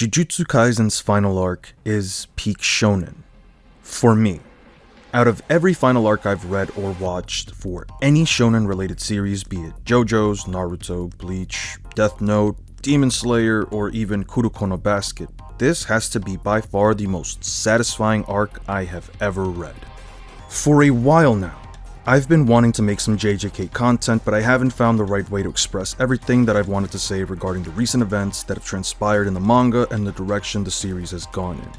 Jujutsu Kaisen's final arc is peak shonen. For me. Out of every final arc I've read or watched for any shonen related series, be it JoJo's, Naruto, Bleach, Death Note, Demon Slayer, or even Kuroko no Basket, this has to be by far the most satisfying arc I have ever read. For a while now, I've been wanting to make some JJK content, but I haven't found the right way to express everything that I've wanted to say regarding the recent events that have transpired in the manga and the direction the series has gone in.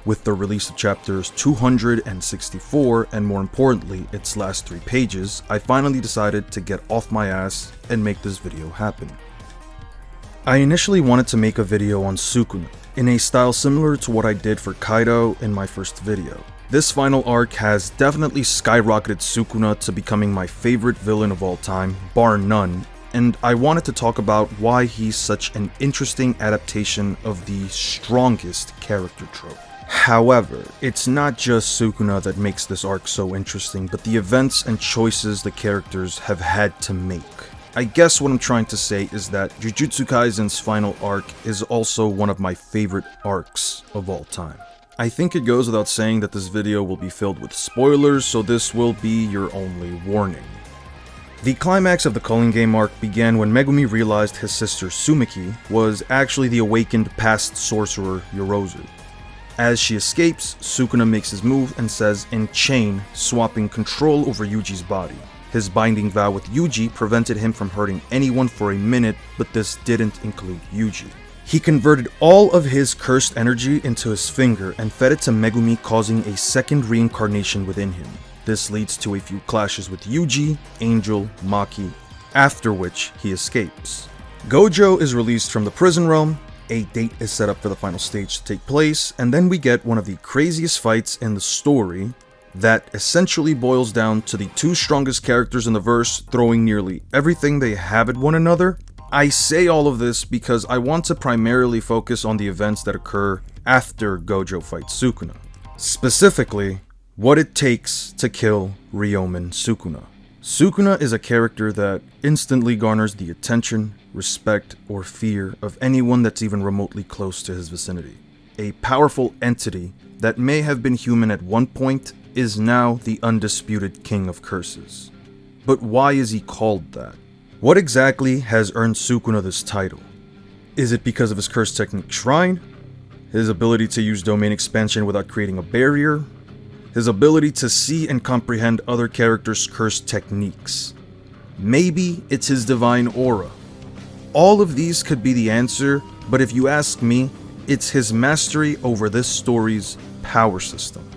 With the release of chapters 264 and more importantly its last 3 pages, I finally decided to get off my ass and make this video happen. I initially wanted to make a video on Sukuna, in a style similar to what I did for Kaido in my first video. This final arc has definitely skyrocketed Sukuna to becoming my favorite villain of all time, bar none, and I wanted to talk about why he's such an interesting adaptation of the strongest character trope. However, it's not just Sukuna that makes this arc so interesting, but the events and choices the characters have had to make. I guess what I'm trying to say is that Jujutsu Kaisen's final arc is also one of my favorite arcs of all time. I think it goes without saying that this video will be filled with spoilers, so this will be your only warning. The climax of the Culling Game arc began when Megumi realized his sister Sumiki was actually the awakened past sorcerer Yorozu. As she escapes, Sukuna makes his move and says "Enchain," swapping control over Yuji's body. His binding vow with Yuji prevented him from hurting anyone for a minute, but this didn't include Yuji. He converted all of his cursed energy into his finger and fed it to Megumi, causing a second reincarnation within him. This leads to a few clashes with Yuji, Angel, Maki, after which he escapes. Gojo is released from the prison realm, a date is set up for the final stage to take place, and then we get one of the craziest fights in the story that essentially boils down to the 2 strongest characters in the verse throwing nearly everything they have at one another. I say all of this because I want to primarily focus on the events that occur after Gojo fights Sukuna. Specifically, what it takes to kill Ryomen Sukuna. Sukuna is a character that instantly garners the attention, respect, or fear of anyone that's even remotely close to his vicinity. A powerful entity that may have been human at one point is now the undisputed king of curses. But why is he called that? What exactly has earned Sukuna this title? Is it because of his curse technique Shrine? His ability to use domain expansion without creating a barrier? His ability to see and comprehend other characters' curse techniques? Maybe it's his divine aura. All of these could be the answer, but if you ask me, it's his mastery over this story's power system.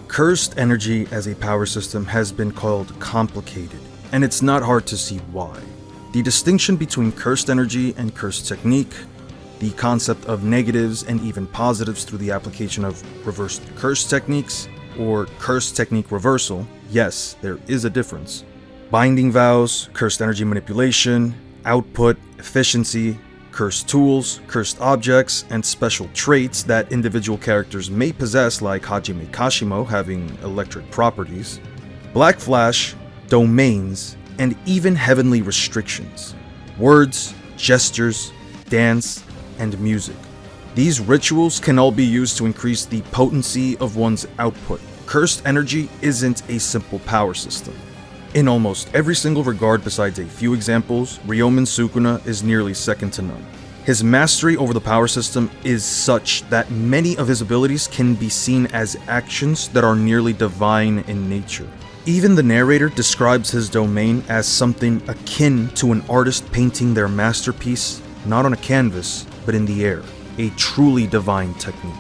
Cursed energy as a power system has been called complicated, and it's not hard to see why. The distinction between cursed energy and cursed technique, the concept of negatives and even positives through the application of reversed curse techniques, or curse technique reversal, yes, there is a difference. Binding vows, cursed energy manipulation, output, efficiency, cursed tools, cursed objects, and special traits that individual characters may possess, like Hajime Kashimo having electric properties, Black Flash, domains, and even heavenly restrictions, words, gestures, dance, and music. These rituals can all be used to increase the potency of one's output. Cursed energy isn't a simple power system. In almost every single regard besides a few examples, Ryomen Sukuna is nearly second to none. His mastery over the power system is such that many of his abilities can be seen as actions that are nearly divine in nature. Even the narrator describes his domain as something akin to an artist painting their masterpiece, not on a canvas, but in the air. A truly divine technique.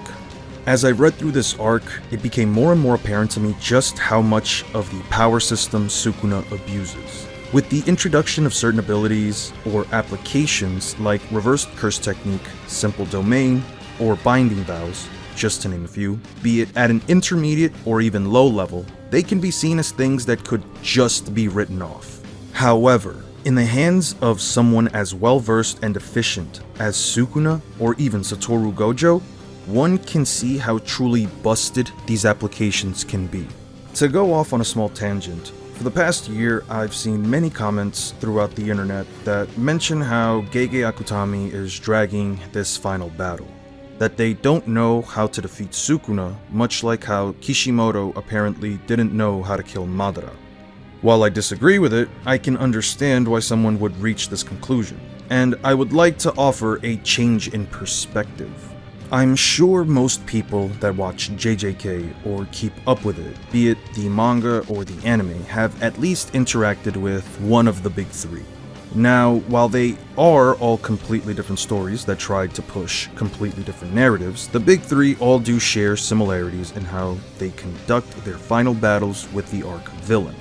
As I read through this arc, it became more and more apparent to me just how much of the power system Sukuna abuses. With the introduction of certain abilities or applications like reversed curse technique, simple domain, or binding vows, just to name a few, be it at an intermediate or even low level, they can be seen as things that could just be written off. However, in the hands of someone as well-versed and efficient as Sukuna or even Satoru Gojo, one can see how truly busted these applications can be. To go off on a small tangent, for the past year I've seen many comments throughout the internet that mention how Gege Akutami is dragging this final battle. that they don't know how to defeat Sukuna, much like how Kishimoto apparently didn't know how to kill Madara. While I disagree with it, I can understand why someone would reach this conclusion, and I would like to offer a change in perspective. I'm sure most people that watch JJK or keep up with it, be it the manga or the anime, have at least interacted with one of the big three. Now, while they are all completely different stories that tried to push completely different narratives, the big three all do share similarities in how they conduct their final battles with the arc villain.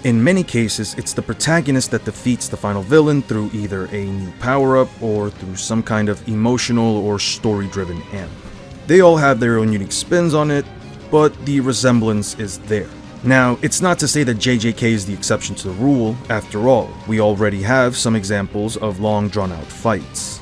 In many cases, it's the protagonist that defeats the final villain through either a new power-up or through some kind of emotional or story-driven amp. They all have their own unique spins on it, but the resemblance is there. Now, it's not to say that JJK is the exception to the rule. After all, we already have some examples of long drawn-out fights.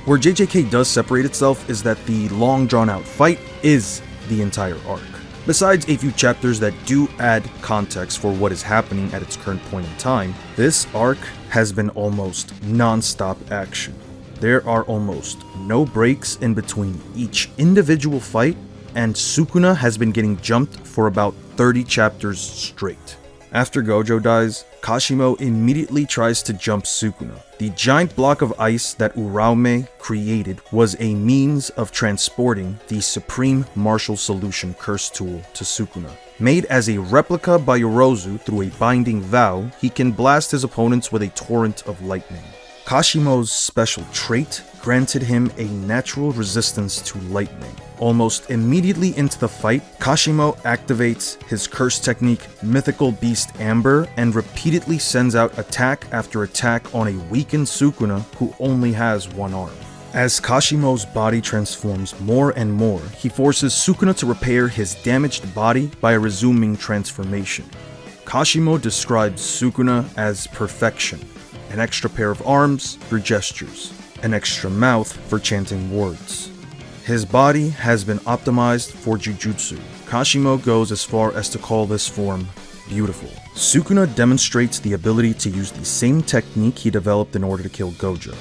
Where JJK does separate itself is that the long drawn-out fight is the entire arc. Besides a few chapters that do add context for what is happening at its current point in time, this arc has been almost non-stop action. There are almost no breaks in between each individual fight, and Sukuna has been getting jumped for about 30 chapters straight. After Gojo dies, Kashimo immediately tries to jump Sukuna. The giant block of ice that Uraume created was a means of transporting the Supreme Martial Solution curse tool to Sukuna. Made as a replica by Yorozu through a binding vow, he can blast his opponents with a torrent of lightning. Kashimo's special trait granted him a natural resistance to lightning. Almost immediately into the fight, Kashimo activates his curse technique Mythical Beast Amber and repeatedly sends out attack after attack on a weakened Sukuna who only has one arm. As Kashimo's body transforms more and more, he forces Sukuna to repair his damaged body by resuming transformation. Kashimo describes Sukuna as perfection. An extra pair of arms for gestures, an extra mouth for chanting words. His body has been optimized for Jujutsu. Kashimo goes as far as to call this form beautiful. Sukuna demonstrates the ability to use the same technique he developed in order to kill Gojo,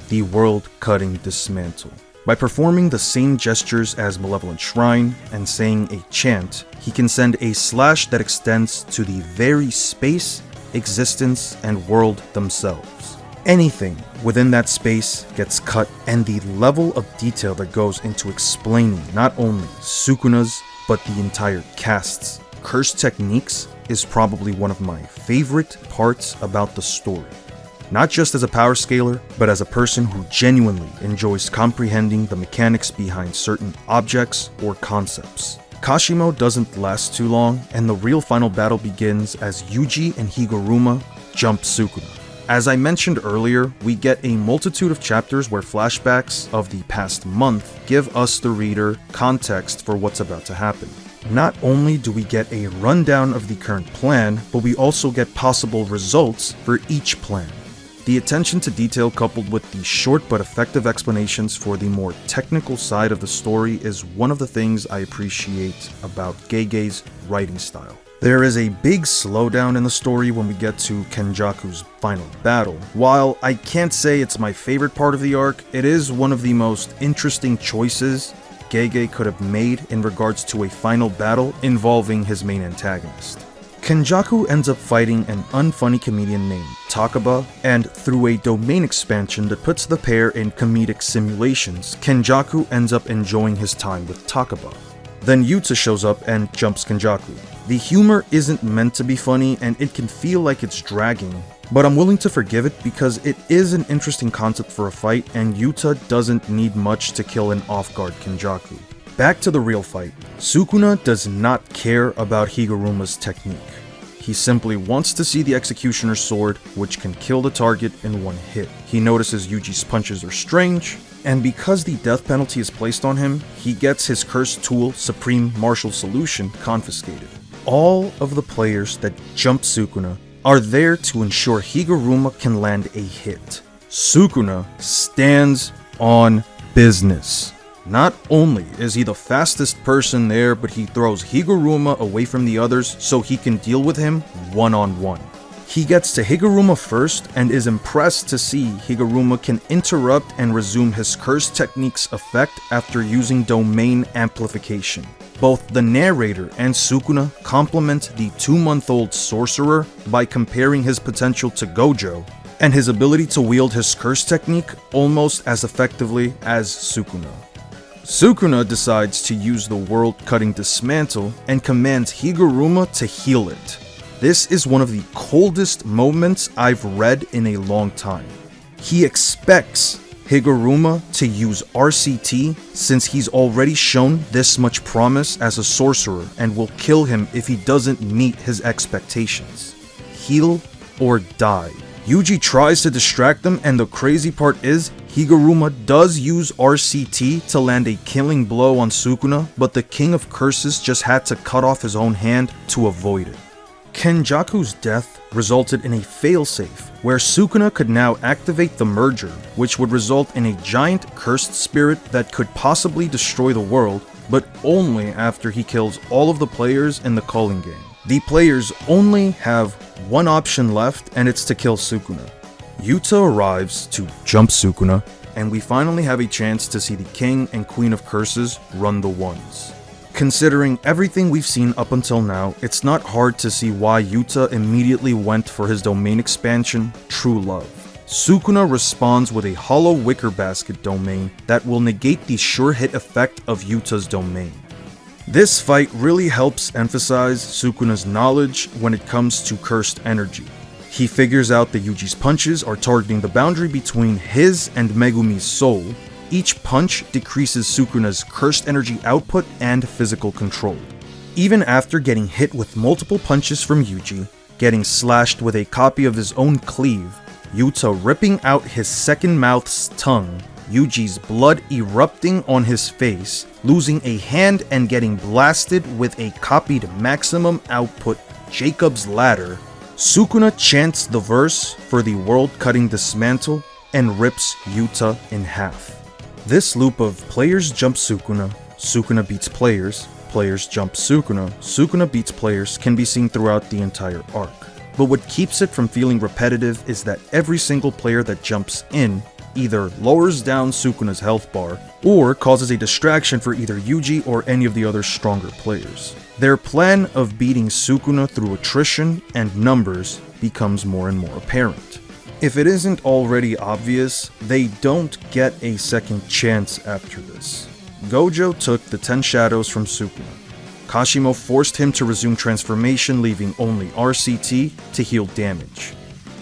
the world-cutting dismantle. By performing the same gestures as Malevolent Shrine and saying a chant, he can send a slash that extends to the very space, existence, and world themselves. Anything within that space gets cut, and the level of detail that goes into explaining not only Sukuna's, but the entire cast's curse techniques is probably one of my favorite parts about the story. Not just as a power scaler, but as a person who genuinely enjoys comprehending the mechanics behind certain objects or concepts. Kashimo doesn't last too long, and the real final battle begins as Yuji and Higuruma jump Sukuna. As I mentioned earlier, we get a multitude of chapters where flashbacks of the past month give us, the reader, context for what's about to happen. Not only do we get a rundown of the current plan, but we also get possible results for each plan. The attention to detail coupled with the short but effective explanations for the more technical side of the story is one of the things I appreciate about Gege's writing style. There is a big slowdown in the story when we get to Kenjaku's final battle. While I can't say it's my favorite part of the arc, it is one of the most interesting choices Gege could have made in regards to a final battle involving his main antagonist. Kenjaku ends up fighting an unfunny comedian named Takaba, and through a domain expansion that puts the pair in comedic simulations, Kenjaku ends up enjoying his time with Takaba. Then Yuta shows up and jumps Kenjaku. The humor isn't meant to be funny, and it can feel like it's dragging, but I'm willing to forgive it because it is an interesting concept for a fight, and Yuta doesn't need much to kill an off-guard Kenjaku. Back to the real fight. Sukuna does not care about Higuruma's technique. He simply wants to see the Executioner's sword, which can kill the target in one hit. He notices Yuji's punches are strange, and because the death penalty is placed on him, he gets his cursed tool, Supreme Martial Solution, confiscated. All of the players that jump Sukuna are there to ensure Higuruma can land a hit. Sukuna stands on business. Not only is he the fastest person there, but he throws Higuruma away from the others so he can deal with him one-on-one. He gets to Higuruma first and is impressed to see Higuruma can interrupt and resume his curse technique's effect after using domain amplification. Both the narrator and Sukuna compliment the 2-month-old sorcerer by comparing his potential to Gojo, and his ability to wield his curse technique almost as effectively as Sukuna. Sukuna decides to use the world-cutting dismantle and commands Higuruma to heal it. This is one of the coldest moments I've read in a long time. He expects Higuruma to use RCT since he's already shown this much promise as a sorcerer and will kill him if he doesn't meet his expectations. Heal or die. Yuji tries to distract them, and the crazy part is Higuruma does use RCT to land a killing blow on Sukuna, but the King of Curses just had to cut off his own hand to avoid it. Kenjaku's death resulted in a failsafe, where Sukuna could now activate the merger, which would result in a giant cursed spirit that could possibly destroy the world, but only after he kills all of the players in the calling game. The players only have one option left, and it's to kill Sukuna. Yuta arrives to jump Sukuna, and we finally have a chance to see the King and Queen of Curses run the ones. Considering everything we've seen up until now, it's not hard to see why Yuta immediately went for his domain expansion, True Love. Sukuna responds with a hollow wicker basket domain that will negate the sure hit effect of Yuta's domain. This fight really helps emphasize Sukuna's knowledge when it comes to cursed energy. He figures out that Yuji's punches are targeting the boundary between his and Megumi's soul. Each punch decreases Sukuna's cursed energy output and physical control. Even after getting hit with multiple punches from Yuji, getting slashed with a copy of his own cleave, Yuta ripping out his second mouth's tongue, Yuji's blood erupting on his face, losing a hand and getting blasted with a copied maximum output Jacob's Ladder, Sukuna chants the verse for the world-cutting dismantle and rips Yuta in half. This loop of players jump Sukuna, Sukuna beats players, players jump Sukuna, Sukuna beats players can be seen throughout the entire arc. But what keeps it from feeling repetitive is that every single player that jumps in either lowers down Sukuna's health bar or causes a distraction for either Yuji or any of the other stronger players. Their plan of beating Sukuna through attrition and numbers becomes more and more apparent. If it isn't already obvious, they don't get a second chance after this. Gojo took the 10 shadows from Sukuna. Kashimo forced him to resume transformation, leaving only RCT to heal damage.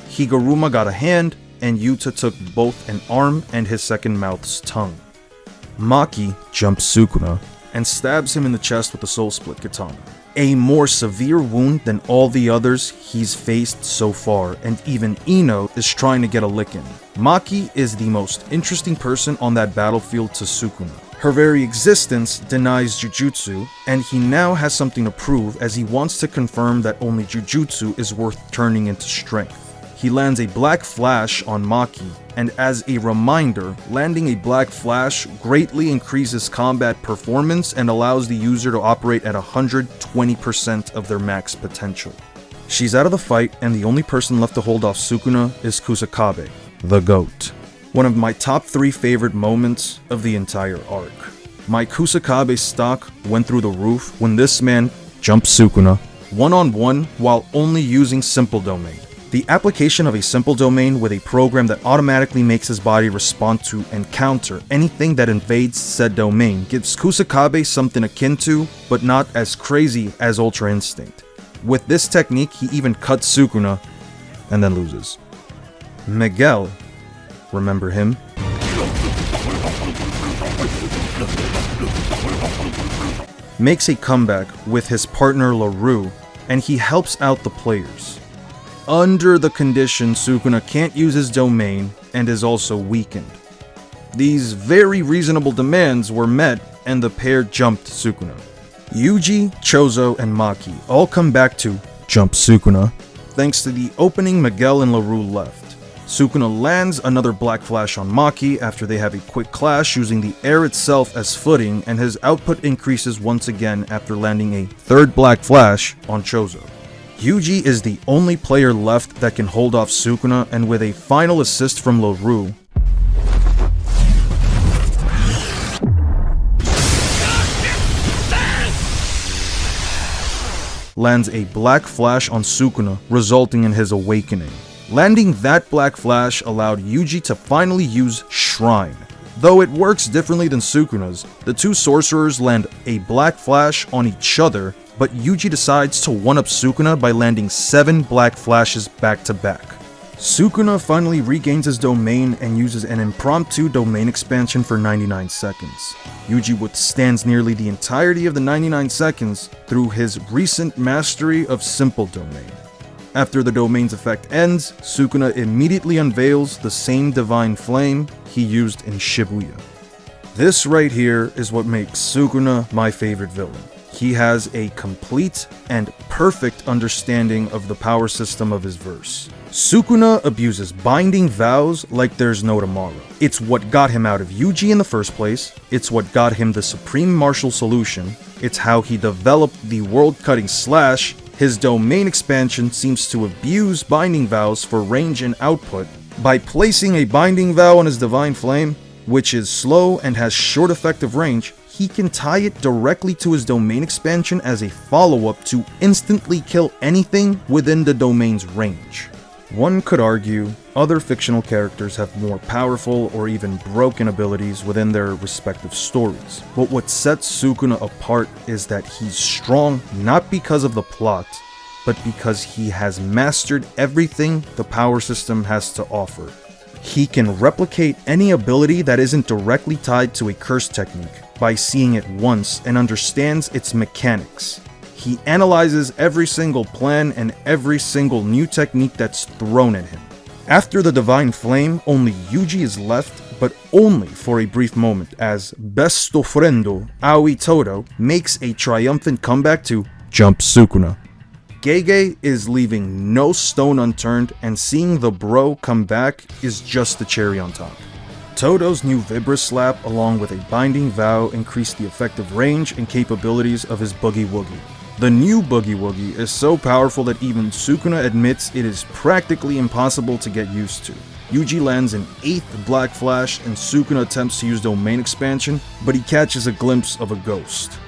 Higuruma got a hand, and Yuta took both an arm and his second mouth's tongue. Maki jumps Sukuna and stabs him in the chest with the Soul Split Katana. A more severe wound than all the others he's faced so far, and even Ino is trying to get a lick in. Maki is the most interesting person on that battlefield to Sukuna. Her very existence denies Jujutsu, and he now has something to prove as he wants to confirm that only Jujutsu is worth turning into strength. He lands a Black Flash on Maki, and as a reminder, landing a Black Flash greatly increases combat performance and allows the user to operate at 120% of their max potential. She's out of the fight, and the only person left to hold off Sukuna is Kusakabe, the GOAT. One of my top 3 favorite moments of the entire arc. My Kusakabe stock went through the roof when this man jumped Sukuna one-on-one while only using Simple Domain. The application of a simple domain with a program that automatically makes his body respond to and counter anything that invades said domain gives Kusakabe something akin to, but not as crazy as Ultra Instinct. With this technique, he even cuts Sukuna and then loses. Miguel, remember him? Makes a comeback with his partner LaRue, and he helps out the players. Under the condition Sukuna can't use his domain and is also weakened. These very reasonable demands were met, and the pair jumped Sukuna. Yuji, Chozo, and Maki all come back to jump Sukuna thanks to the opening Miguel and LaRue left. Sukuna lands another Black Flash on Maki after they have a quick clash using the air itself as footing, and his output increases once again after landing a third Black Flash on Chozo. Yuji is the only player left that can hold off Sukuna, and with a final assist from LaRue, lands a Black Flash on Sukuna, resulting in his awakening. Landing that Black Flash allowed Yuji to finally use Shrine. Though it works differently than Sukuna's, the two sorcerers land a Black Flash on each other, but Yuji decides to one-up Sukuna by landing 7 Black Flashes back to back. Sukuna finally regains his domain and uses an impromptu domain expansion for 99 seconds. Yuji withstands nearly the entirety of the 99 seconds through his recent mastery of Simple Domain. After the domain's effect ends, Sukuna immediately unveils the same divine flame he used in Shibuya. This right here is what makes Sukuna my favorite villain. He has a complete and perfect understanding of the power system of his verse. Sukuna abuses binding vows like there's no tomorrow. It's what got him out of Yuji in the first place, it's what got him the Supreme Martial Solution, it's how he developed the world-cutting slash. His domain expansion seems to abuse binding vows for range and output. By placing a binding vow on his divine flame, which is slow and has short effective range, he can tie it directly to his domain expansion as a follow-up to instantly kill anything within the domain's range. One could argue other fictional characters have more powerful or even broken abilities within their respective stories, but what sets Sukuna apart is that he's strong not because of the plot, but because he has mastered everything the power system has to offer. He can replicate any ability that isn't directly tied to a curse technique by seeing it once and understands its mechanics. He analyzes every single plan and every single new technique that's thrown at him. After the Divine Flame, only Yuji is left, but only for a brief moment, as Besto Friendo Aoi Todo makes a triumphant comeback to jump Sukuna. Gege is leaving no stone unturned, and seeing the bro come back is just the cherry on top. Todo's new Vibra Slap along with a binding vow increased the effective range and capabilities of his Boogie Woogie. The new Boogie Woogie is so powerful that even Sukuna admits it is practically impossible to get used to. Yuji lands an 8th Black Flash and Sukuna attempts to use domain expansion, but he catches a glimpse of a ghost.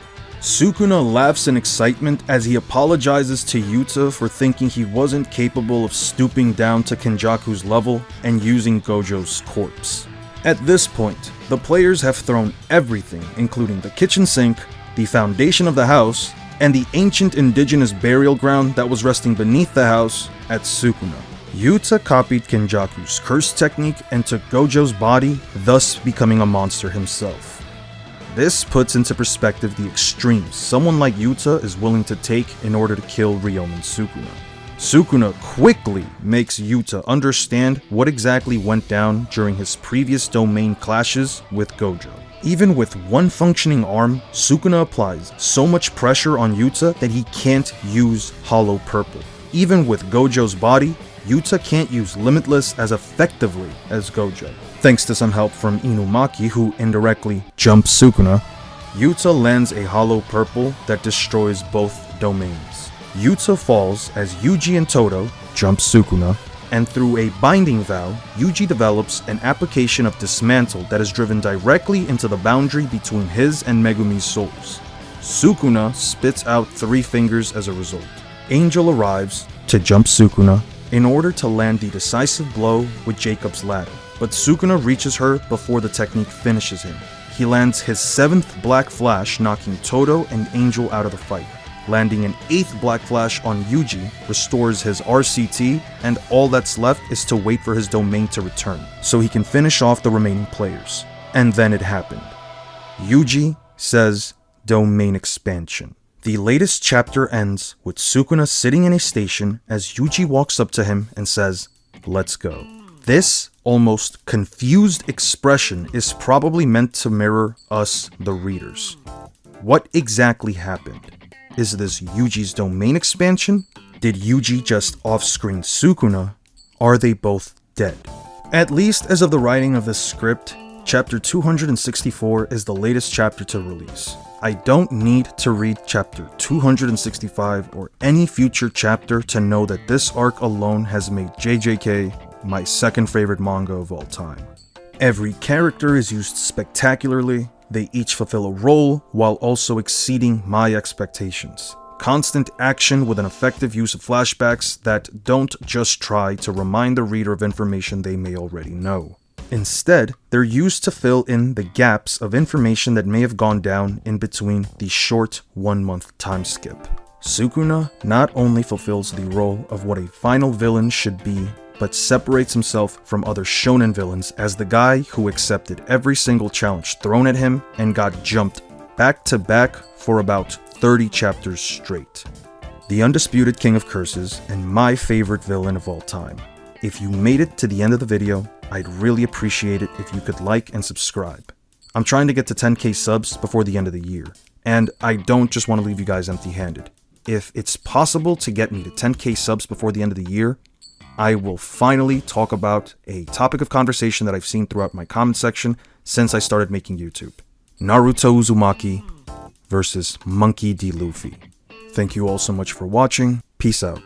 Sukuna laughs in excitement as he apologizes to Yuta for thinking he wasn't capable of stooping down to Kenjaku's level and using Gojo's corpse. At this point, the players have thrown everything, including the kitchen sink, the foundation of the house, and the ancient indigenous burial ground that was resting beneath the house at Sukuna. Yuta copied Kenjaku's curse technique and took Gojo's body, thus becoming a monster himself. This puts into perspective the extremes someone like Yuta is willing to take in order to kill Ryomen Sukuna. Sukuna quickly makes Yuta understand what exactly went down during his previous domain clashes with Gojo. Even with one functioning arm, Sukuna applies so much pressure on Yuta that he can't use Hollow Purple. Even with Gojo's body, Yuta can't use Limitless as effectively as Gojo. Thanks to some help from Maki, who indirectly jumps Sukuna, Yuta lands a Hollow Purple that destroys both domains. Yuta falls as Yuji and Todo jump Sukuna, and through a binding vow, Yuji develops an application of Dismantle that is driven directly into the boundary between his and Megumi's souls. Sukuna spits out 3 fingers as a result. Angel arrives to jump Sukuna in order to land the decisive blow with Jacob's Ladder, but Sukuna reaches her before the technique finishes him. He lands his 7th Black Flash, knocking Todo and Angel out of the fight. Landing an 8th Black Flash on Yuji restores his RCT, and all that's left is to wait for his domain to return, so he can finish off the remaining players. And then it happened. Yuji says domain expansion. The latest chapter ends with Sukuna sitting in a station as Yuji walks up to him and says, "Let's go." This almost confused expression is probably meant to mirror us, the readers. What exactly happened? Is this Yuji's domain expansion? Did Yuji just off-screen Sukuna? Are they both dead? At least as of the writing of this script, chapter 264 is the latest chapter to release. I don't need to read chapter 265 or any future chapter to know that this arc alone has made JJK my second favorite manga of all time. Every character is used spectacularly, they each fulfill a role while also exceeding my expectations. Constant action with an effective use of flashbacks that don't just try to remind the reader of information they may already know. Instead, they're used to fill in the gaps of information that may have gone down in between the short 1-month time skip. Sukuna not only fulfills the role of what a final villain should be, but separates himself from other shonen villains as the guy who accepted every single challenge thrown at him and got jumped back to back for about 30 chapters straight. The undisputed king of curses and my favorite villain of all time. If you made it to the end of the video, I'd really appreciate it if you could like and subscribe. I'm trying to get to 10k subs before the end of the year, and I don't just want to leave you guys empty-handed. If it's possible to get me to 10k subs before the end of the year, I will finally talk about a topic of conversation that I've seen throughout my comment section since I started making YouTube. Naruto Uzumaki versus Monkey D. Luffy. Thank you all so much for watching. Peace out.